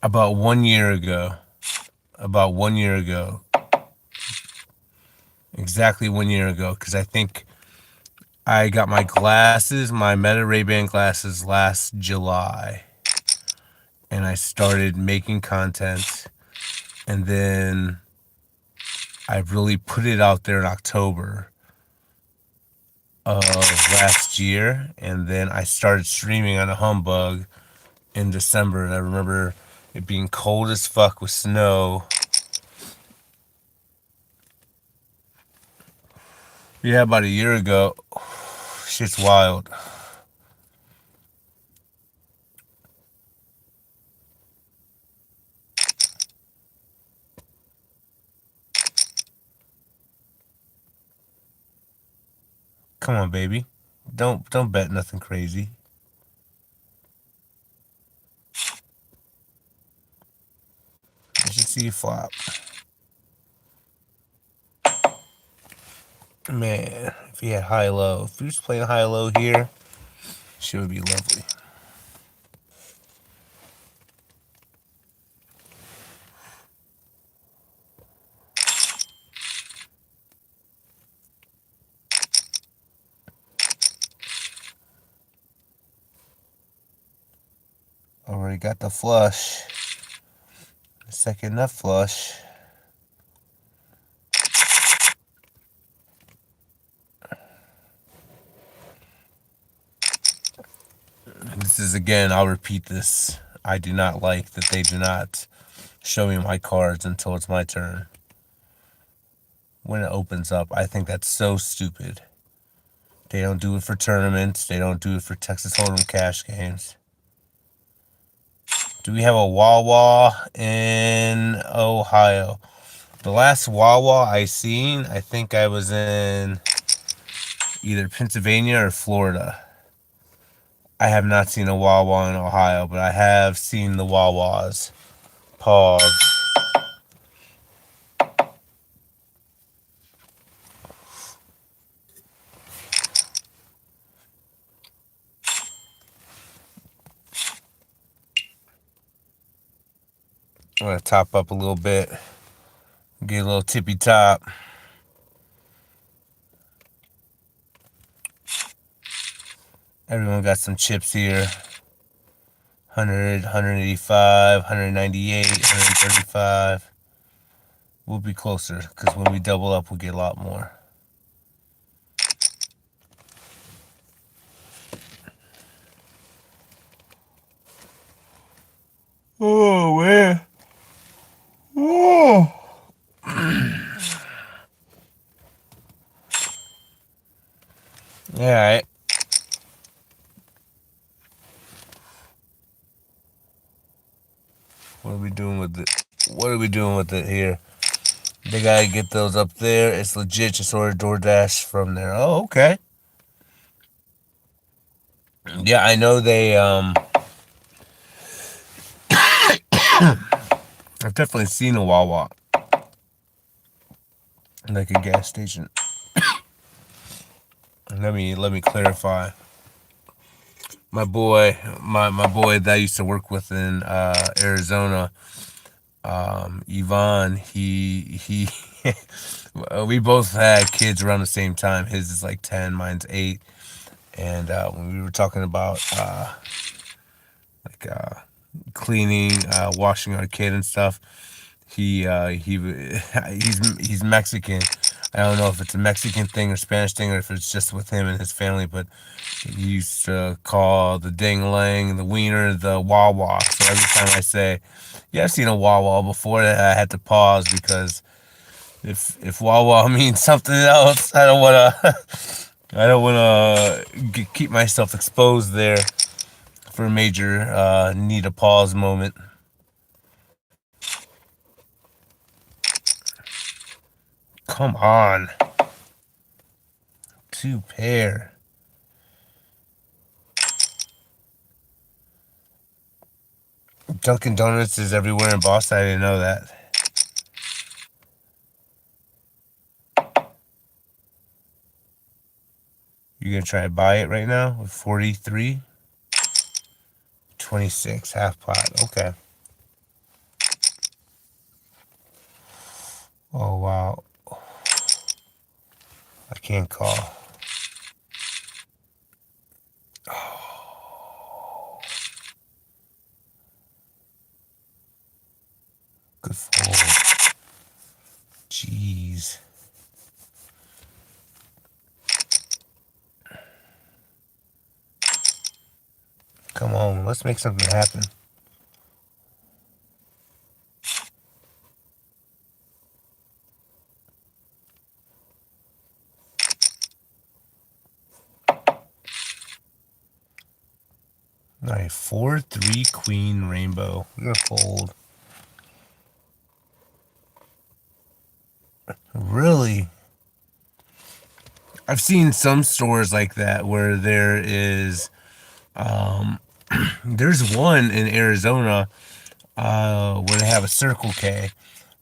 about 1 year ago. About 1 year ago. Exactly 1 year ago. Because I think I got my glasses, my Meta Ray-Ban glasses last July. And I started making content. And then I really put it out there in October of last year. And then I started streaming on a Humbug in December. And I remember it being cold as fuck with snow. Yeah, about a year ago. Shit's wild. Come on, baby. Don't bet nothing crazy. I should see you flop. Man, if he had high-low. If he was playing high-low here, shit would be lovely. Already got the flush. Second nut flush. This is, again, I'll repeat this. I do not like that they do not show me my cards until it's my turn. When it opens up, I think that's so stupid. They don't do it for tournaments. They don't do it for Texas Hold'em cash games. Do we have a Wawa in Ohio? The last Wawa I seen, I think I was in either Pennsylvania or Florida. I have not seen a Wawa in Ohio, but I have seen the Wawas. Pause. I'm going to top up a little bit. Get a little tippy top. Everyone got some chips here. 100, 185, 198, 135. We'll be closer, because when we double up, we'll get a lot more. Oh, man. Oh. Yeah, right. What are we doing with it? What are we doing with it here? They gotta get those up there. It's legit. Just order DoorDash from there. Oh, okay. Yeah, I know they, I've definitely seen a Wawa. Like a gas station. Let me clarify. My boy that I used to work with in Arizona, Yvonne, he we both had kids around the same time. His is like 10, mine's 8. And when we were talking about cleaning, washing our kid and stuff, he's Mexican. I don't know if it's a Mexican thing or Spanish thing or if it's just with him and his family, but he used to call the ding-a-ling, the wiener, the Wawa. So every time I say, yeah, I've seen a Wawa before, I had to pause because if Wawa means something else, I don't want to I don't want to keep myself exposed there for a major need a pause moment. Come on. 2 pair. Dunkin' Donuts is everywhere in Boston. I didn't know that. You gonna try to buy it right now with 43? 26, half pot. Okay. Oh, wow. I can't call. Oh, good fold. Jeez. Come on, let's make something happen. All right, 4-3 queen rainbow. We're gonna fold. Really? I've seen some stores like that where there is, there's one in Arizona where they have a Circle K.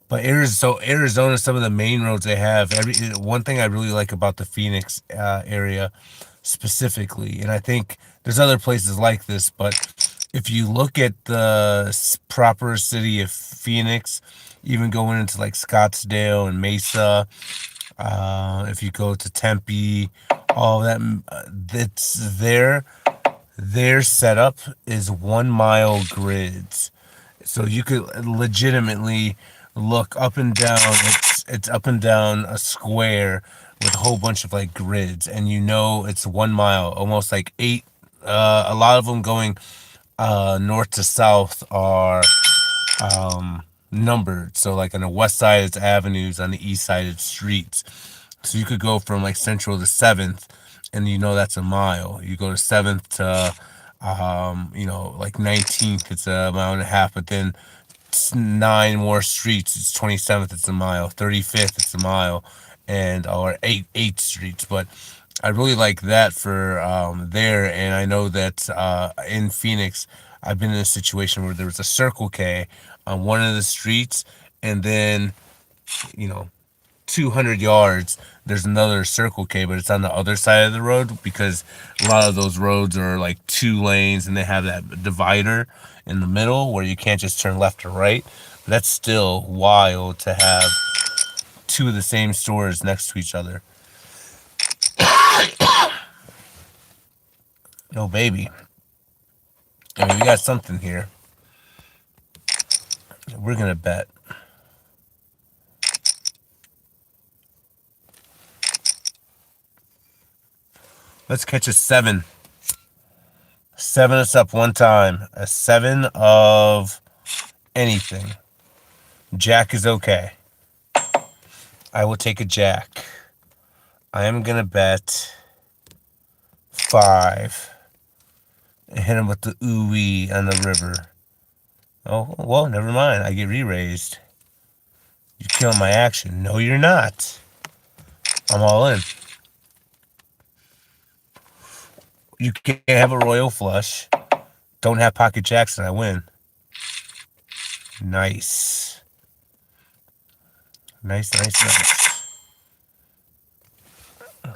But Arizona, some of the main roads they have. One thing I really like about the Phoenix area specifically, and I think there's other places like this, but if you look at the proper city of Phoenix, even going into like Scottsdale and Mesa, if you go to Tempe, all that that's there. Their setup is 1 mile grids, so you could legitimately look up and down. It's up and down a square with a whole bunch of like grids, and you know it's 1 mile, almost like eight. A lot of them going north to south are numbered. So like on the west side it's avenues, on the east side it's streets. So you could go from like Central to 7th, and you know that's a mile. You go to 7th to like 19th, it's a mile and a half, but then it's 9 more streets, it's 27th, it's a mile, 35th, it's a mile, and or eight streets. But I really like that for there, and I know that in Phoenix, I've been in a situation where there was a Circle K on one of the streets, and then, you know, 200 yards, there's another Circle K, but it's on the other side of the road because a lot of those roads are like 2 lanes and they have that divider in the middle where you can't just turn left or right. But that's still wild to have two of the same stores next to each other. No, baby. I mean, we got something here. We're going to bet. Let's catch a 7. 7 us up one time. A 7 of anything. Jack is okay. I will take a jack. I am going to bet 5. And hit him with the ooh-wee on the river. Oh, well, never mind. I get re-raised. You're killing my action. No, you're not. I'm all in. You can't have a royal flush. Don't have pocket jacks and I win. Nice. Nice, nice, nice.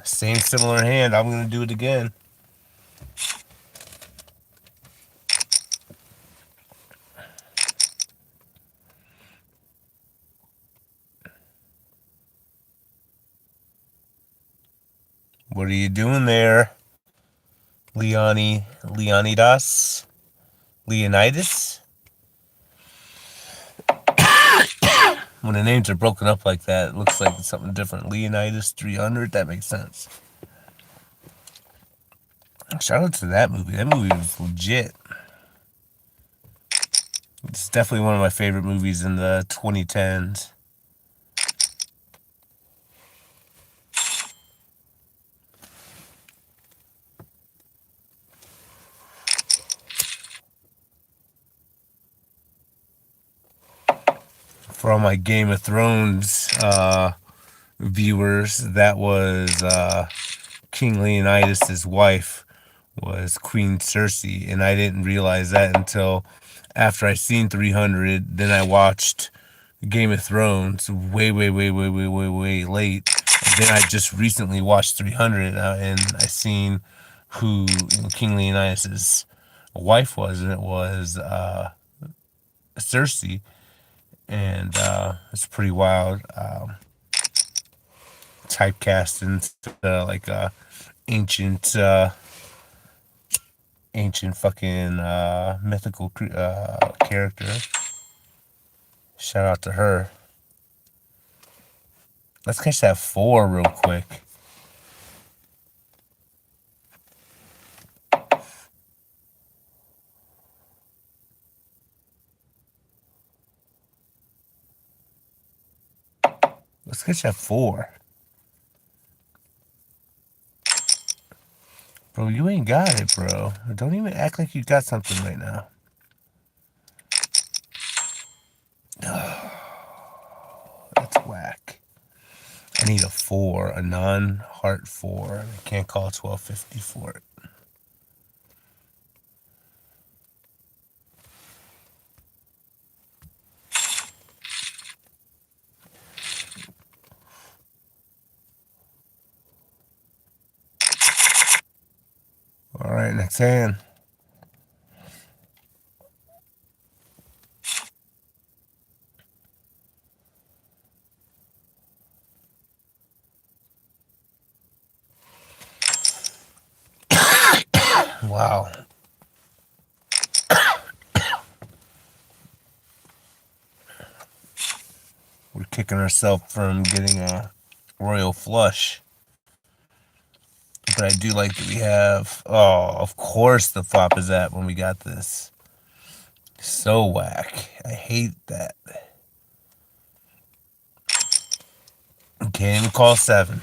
Same similar hand. I'm going to do it again. What are you doing there, Leonidas? When the names are broken up like that, it looks like it's something different. Leonidas 300, that makes sense. Shout out to that movie. That movie was legit. It's definitely one of my favorite movies in the 2010s. For all my Game of Thrones viewers, that was King Leonidas' wife was Queen Cersei, and I didn't realize that until after I seen 300. Then I watched Game of Thrones way late. And then I just recently watched 300, and I seen who King Leonidas' wife was, and it was Cersei, and it's pretty wild. Typecast into like a ancient ancient fucking mythical character. Shout out to her. Let's catch that 4 real quick. Let's catch that 4. Bro, you ain't got it, bro. Don't even act like you got something right now. That's whack. I need a 4, a non-heart 4. I can't call 1250 for it. All right, next hand. Wow. We're kicking ourselves from getting a royal flush. But I do like that we have... Oh, of course the flop is that when we got this. So whack. I hate that. Can't even call 7.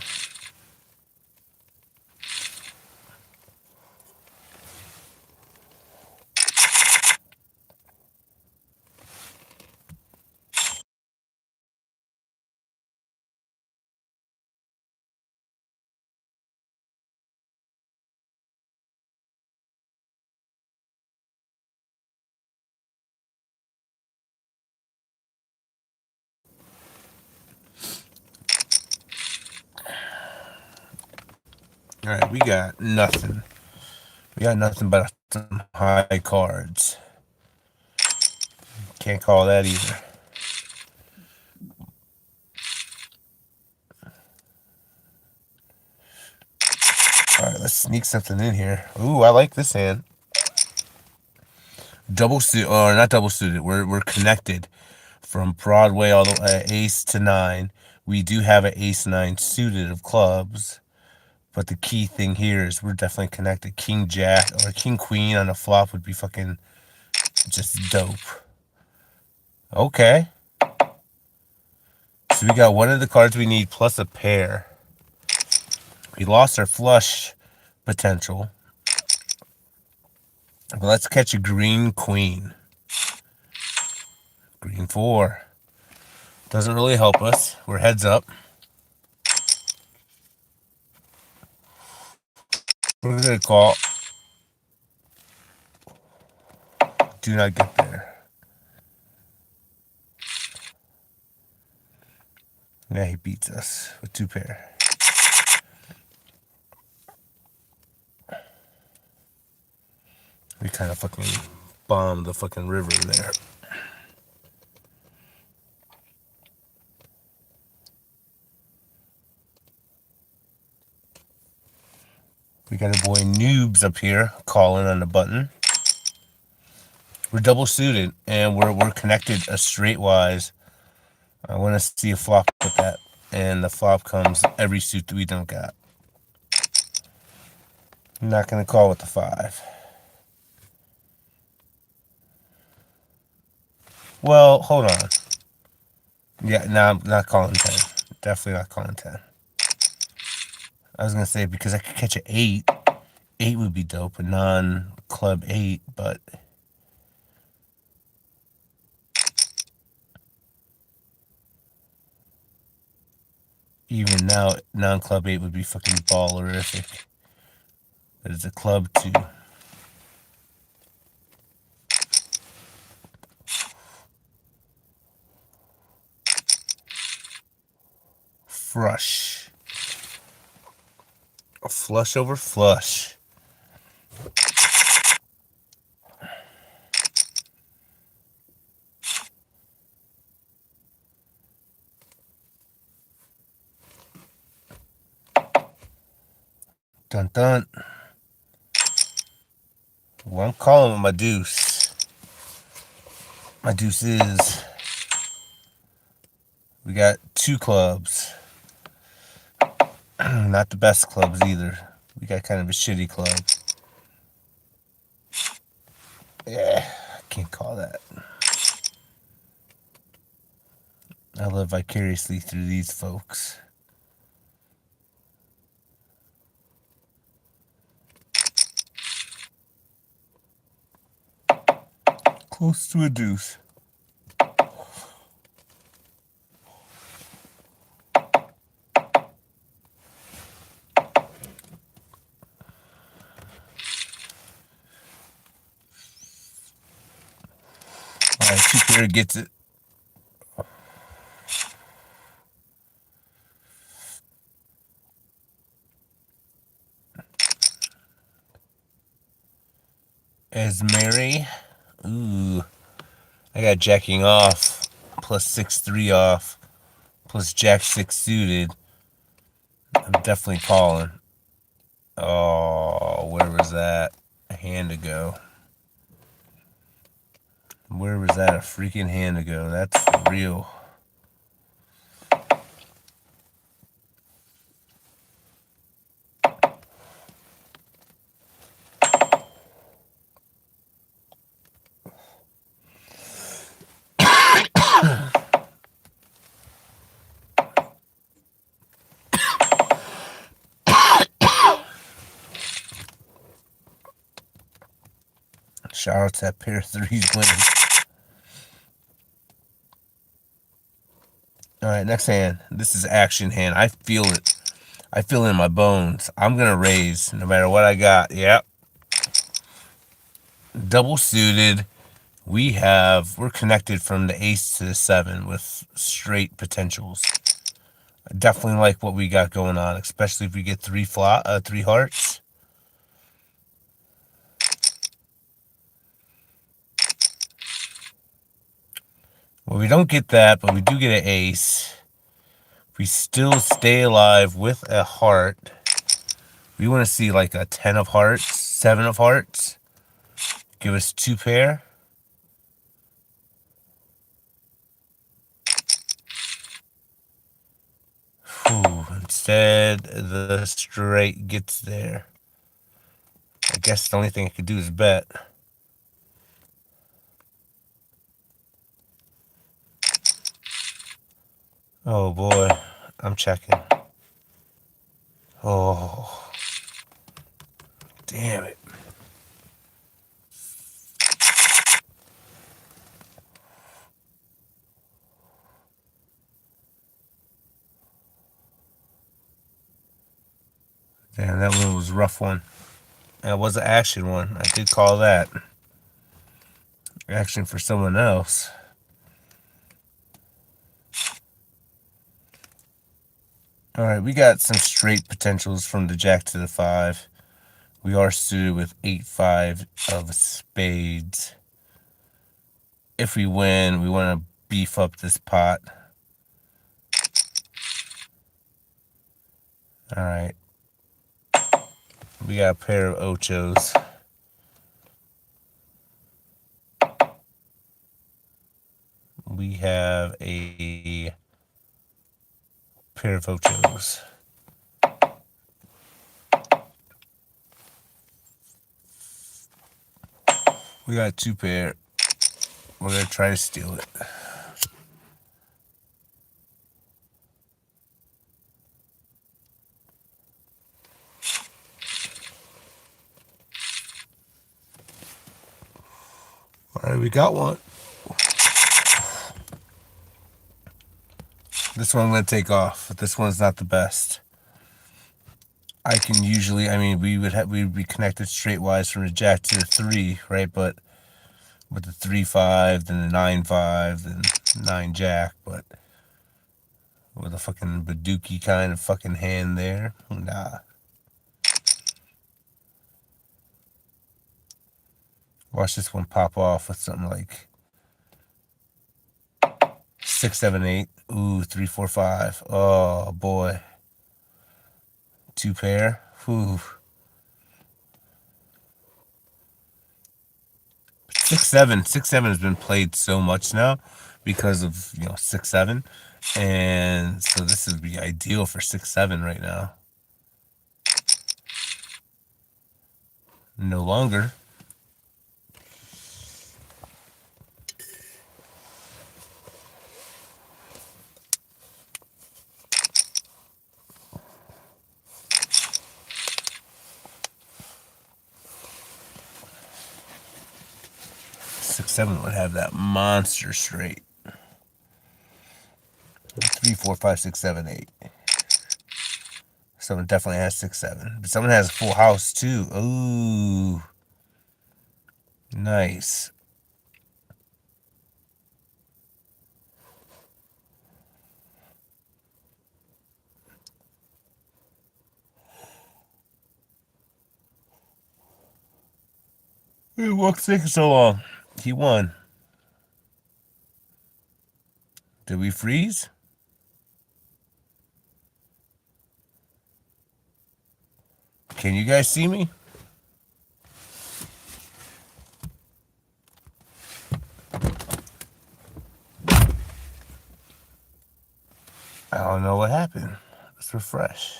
All right, we got nothing. We got nothing but some high cards. Can't call that either. All right, let's sneak something in here. Ooh, I like this hand. Double suit, or not double suited. We're connected from Broadway all the way ace to 9. We do have an ace 9 suited of clubs, but the key thing here is we're definitely connected. King Jack or King Queen on a flop would be fucking just dope. Okay. So we got one of the cards we need plus a pair. We lost our flush potential. But let's catch a green queen. Green 4. Doesn't really help us. We're heads up. We're going to call. Do not get there. Yeah, he beats us with 2 pair. We kind of fucking bombed the fucking river there. We got a boy Noobs up here calling on the button. We're double suited and we're connected a straightwise I want to see a flop with that. And the flop comes every suit that we don't got. I'm not going to call with the 5. Well, hold on. Yeah, no, I'm not calling 10. Definitely not calling 10. I was going to say because I could catch an 8. 8 would be dope, a non-club 8, but even now, non-club 8 would be fucking ballerific. But it's a club 2. Frush. A flush over flush. Dun dun. Well, I'm calling with my deuce. My deuce is. We got 2 clubs. Not the best clubs either. We got kind of a shitty club. Yeah, I can't call that. I live vicariously through these folks. Close to a deuce. Alright, 2 pair gets it. As Mary. Ooh. I got jacking off. Plus 6-3 off. Plus jack 6 suited. I'm definitely calling. Oh, where was that a hand ago? Where was that a freaking hand ago? That's for real. Shout out to that pair of 3s winning. Alright, next hand. This is action hand. I feel it. I feel it in my bones. I'm going to raise no matter what I got. Yep. Double suited. We're connected from the ace to the 7 with straight potentials. I definitely like what we got going on, especially if we get 3 hearts. Well, we don't get that, but we do get an ace. We still stay alive with a heart. We want to see like a 10 of hearts, 7 of hearts. Give us 2 pair. Whew, instead, the straight gets there. I guess the only thing I could do is bet. Oh boy, I'm checking. Oh, damn it. Damn, that one was a rough one. That was an action one. I did call that. Action for someone else. Alright, we got some straight potentials from the jack to the 5. We are suited with 8-5 of spades. If we win, we want to beef up this pot. Alright. We got a pair of ochos. we have a pair of Ochos. We got 2 pair. We're gonna try to steal it. Alright, we got one. This one I'm gonna take off. This one's not the best. I can usually, I mean, we'd be connected straightwise from the jack to the 3, right? But with the 3-5, then the 9-5, then 9 jack, but with a fucking Baduki kind of fucking hand there, nah. Watch this one pop off with something like 6, 7, 8. Ooh, 3, 4, 5. Oh boy. 2 pair. Whew. 6, 7. 6, 7 has been played so much now because of 6, 7, and so this would be ideal for 6, 7 right now. No longer. Six, 7 would have that monster straight. 3, 4, 5, 6, 7, 8. Someone definitely has 6, 7. But someone has a full house too. Ooh. Nice. What's taking so long? He won. Did we freeze? Can you guys see me? I don't know what happened. Let's refresh.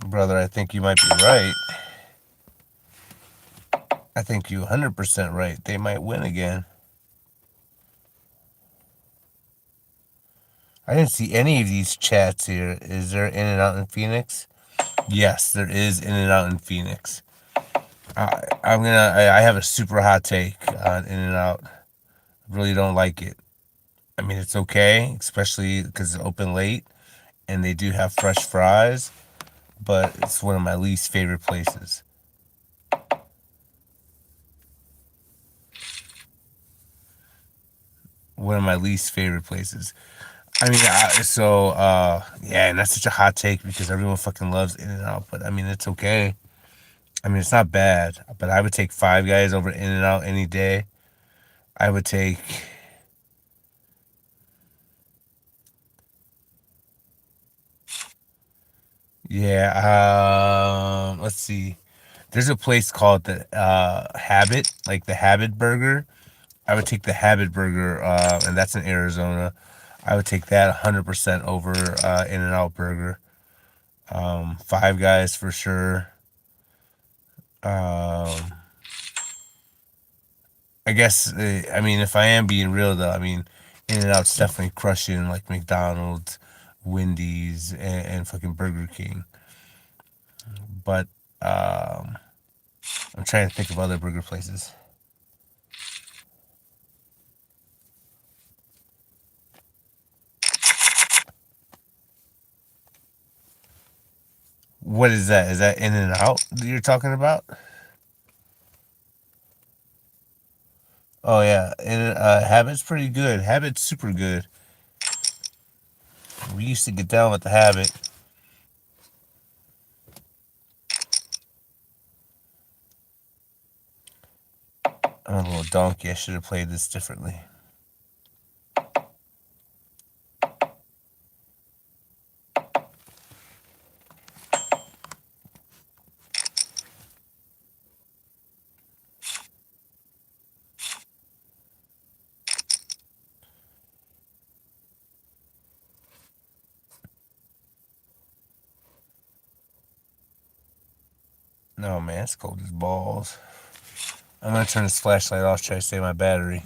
Brother, I think you might be right. I think you 100% right. They might win again. I didn't see any of these chats here. Is there In-N-Out in Phoenix? Yes, there is In-N-Out in Phoenix. I have a super hot take on In-N-Out. I really don't like it. I mean, it's okay, especially because it's open late and they do have fresh fries, but it's one of my least favorite places. One of my least favorite places. I mean, yeah, and that's such a hot take because everyone fucking loves In-N-Out, but I mean, it's okay. I mean, it's not bad, but I would take Five Guys over In-N-Out any day. I would take, yeah, let's see. There's a place called the Habit, like the Habit Burger. I would take the Habit Burger, and that's in Arizona. I would take that 100% over In-N-Out Burger. Five Guys for sure. I guess, I mean, if I am being real though, I mean, In-N-Out's definitely crushing like McDonald's, Wendy's, and fucking Burger King. But I'm trying to think of other burger places. What is that? Is that In-N-Out that you're talking about? Oh yeah, and Habit's pretty good. Habit's super good. We used to get down with the Habit. I'm a little donkey. I should have played this differently. No, man, it's cold as balls. I'm gonna turn this flashlight off, try to save my battery.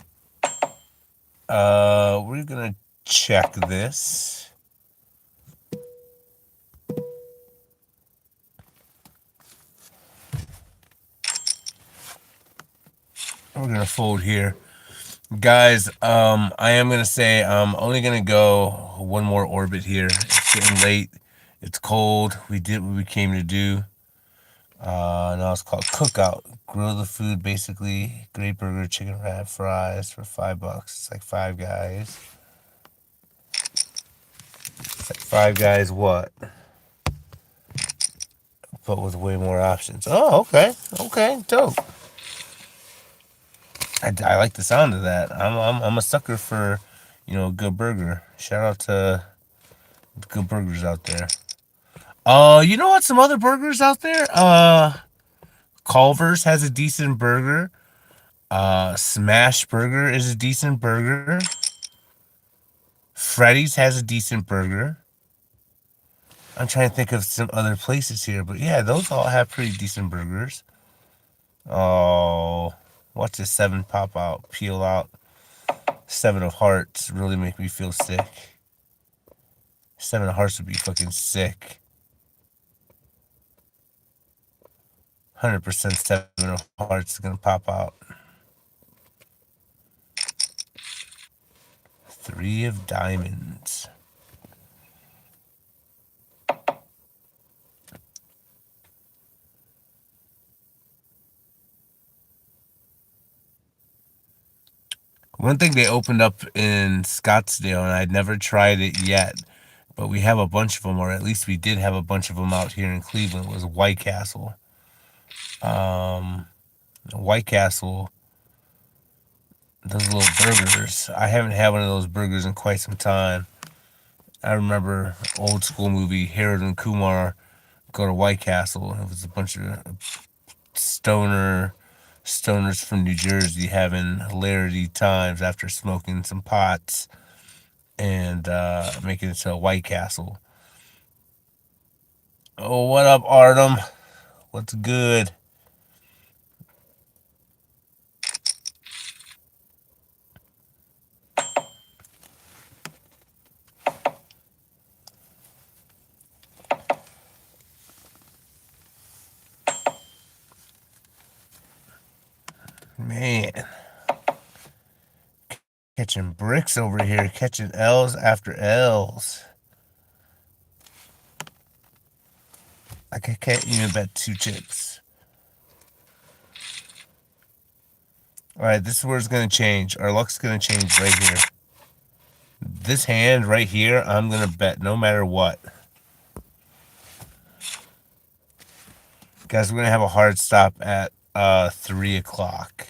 We're gonna check this. We're gonna fold here. Guys, I am gonna say I'm only gonna go one more orbit here. It's getting late. It's cold. We did what we came to do. Now it's called Cookout. Grill the food, basically. Great burger, chicken wrap, fries for $5. It's like Five Guys. It's like Five Guys what? But with way more options. Oh, okay. Okay, dope. I like the sound of that. I'm a sucker for, a good burger. Shout out to good burgers out there. You know what? Some other burgers out there. Culver's has a decent burger. Smash Burger is a decent burger. Freddy's has a decent burger. I'm trying to think of some other places here, but yeah, those all have pretty decent burgers. Oh, watch this seven pop out, peel out. Seven of Hearts really make me feel sick. Seven of Hearts would be fucking sick. 100% Seven of Hearts is gonna pop out. Three of Diamonds. One thing they opened up in Scottsdale, and I'd never tried it yet, but we have a bunch of them, or at least we did have a bunch of them out here in Cleveland, was White Castle. White Castle, those little burgers. I haven't had one of those burgers in quite some time. I remember old school movie Harold and Kumar go to White Castle. It was a bunch of stoners from New Jersey having hilarity times after smoking some pots and making it to a White Castle. Oh, what up, Artem? What's good? Man, catching bricks over here, catching L's after L's. I can't even bet two chips. Alright, this is where it's going to change. Our luck's going to change right here. This hand right here, I'm going to bet no matter what. Guys, we're going to have a hard stop at 3 o'clock.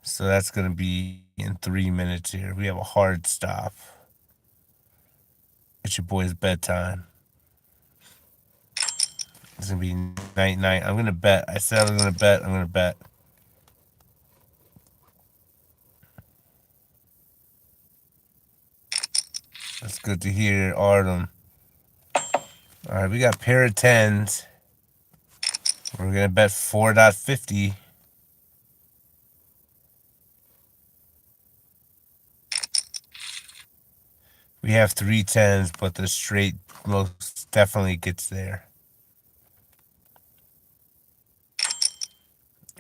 So that's going to be in 3 minutes here. We have a hard stop. It's your boy's bedtime. It's going to be night. I'm going to bet. I said I'm going to bet. I'm going to bet. That's good to hear, Artem. Alright, we got pair of 10s. We're going to bet 4.50. We have 3 10s, but the straight most definitely gets there.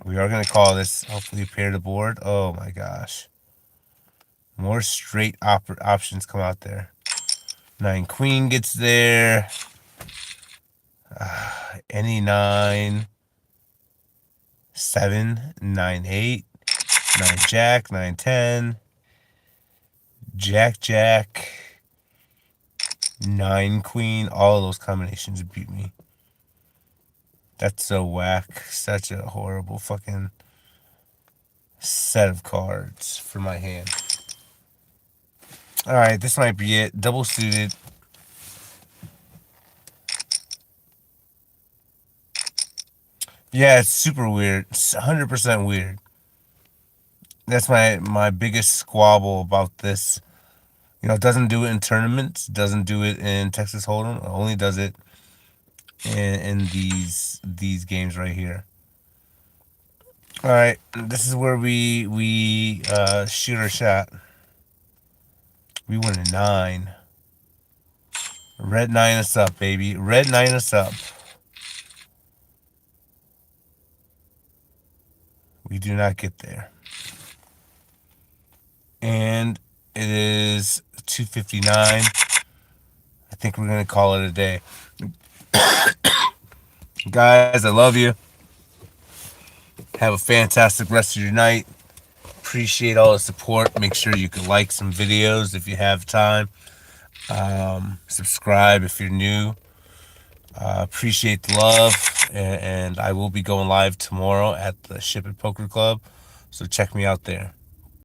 We are going to call this, hopefully, pair the board. Oh my gosh. More straight options come out there. 9 Queen gets there. Any 9. 7, 9 8. 9 Jack, 9 10. Jack. 9 Queen. All of those combinations beat me. That's so whack. Such a horrible fucking set of cards for my hand. Alright, this might be it. Double suited. Yeah, it's super weird. It's 100% weird. That's my biggest squabble about this. It doesn't do it in tournaments. Doesn't do it in Texas Hold'em. It only does it in these games right here. All right, this is where we shoot our shot. We went a 9. Red 9 us up, baby. Red 9 us up. We do not get there. And it is 2:59. I think we're going to call it a day. Guys, I love you. Have a fantastic rest of your night. Appreciate all the support. Make sure you can like some videos if you have time. Subscribe if you're new. Appreciate the love. And I will be going live tomorrow at the Ship It Poker Club. So check me out there.